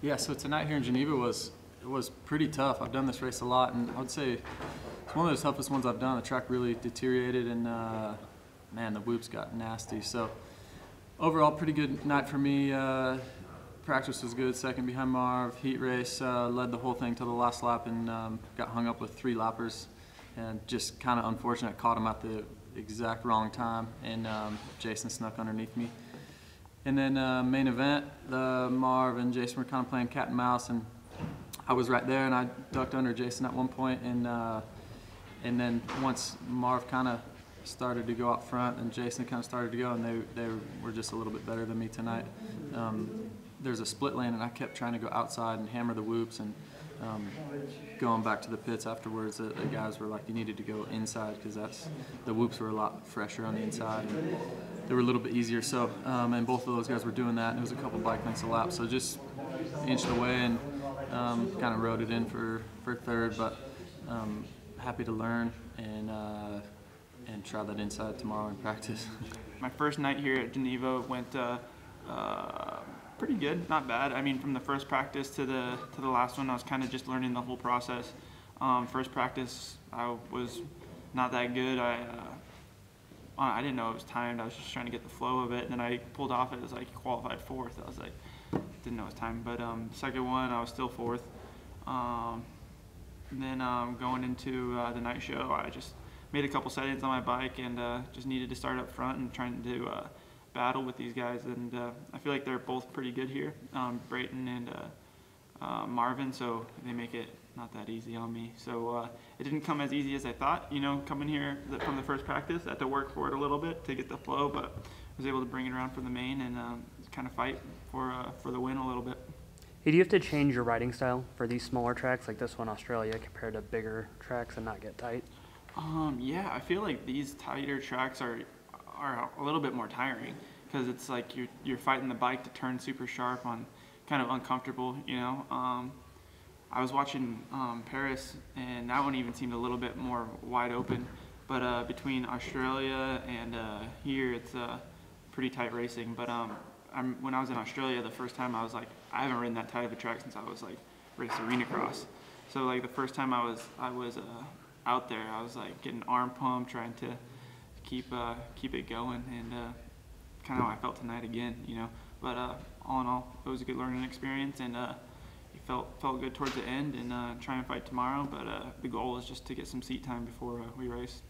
Yeah, so tonight here in Geneva was pretty tough. I've done this race a lot, and I would say it's one of the toughest ones I've done. The track really deteriorated, and man, the whoops got nasty. So overall, pretty good night for me. Practice was good, second behind Marv. Heat race, led the whole thing to the last lap, and got hung up with 3 lappers, and just kind of unfortunate. Caught him at the exact wrong time, and Jason snuck underneath me. And then main event, Marv and Jason were kind of playing cat and mouse, and I was right there, and I ducked under Jason at one point, and then once Marv kind of started to go out front, and Jason kind of started to go, and they were just a little bit better than me tonight. There's a split lane, and I kept trying to go outside and hammer the whoops, and going back to the pits afterwards, the guys were like, you needed to go inside because the whoops were a lot fresher on the inside, and they were a little bit easier. So, and both of those guys were doing that, and it was a couple bike lengths a lap. So just inched away and kind of rode it in for third, but happy to learn and try that inside tomorrow in practice. My first night here at Geneva went pretty good, not bad. I mean, from the first practice to the last one, I was kind of just learning the whole process. First practice, I was not that good. I didn't know it was timed. I was just trying to get the flow of it, and then I pulled off it as like qualified 4th. I was like, didn't know it was timed. But second one, I was still 4th. Then going into the night show, I just made a couple settings on my bike, and just needed to start up front and trying to battle with these guys. And I feel like they're both pretty good here, Brayton and Marvin, so they make it not that easy on me. So it didn't come as easy as I thought, you know, coming here from the first practice. I had to work for it a little bit to get the flow, but I was able to bring it around from the main and kind of fight for the win a little bit. Hey, do you have to change your riding style for these smaller tracks like this one, Australia, compared to bigger tracks and not get tight? Yeah, I feel like these tighter tracks are a little bit more tiring because it's like you're fighting the bike to turn super sharp on kind of uncomfortable, you know. I was watching Paris, and that one even seemed a little bit more wide open, but between Australia and here, it's pretty tight racing. But when I was in Australia the first time, I was like, I haven't ridden that tight of a track since I was like raced arena cross. So like the first time I was out there, I was like getting arm pumped, trying to keep it going, and kind of how I felt tonight again, you know. But all in all, it was a good learning experience, and it felt good towards the end, and try and fight tomorrow. But the goal is just to get some seat time before we race.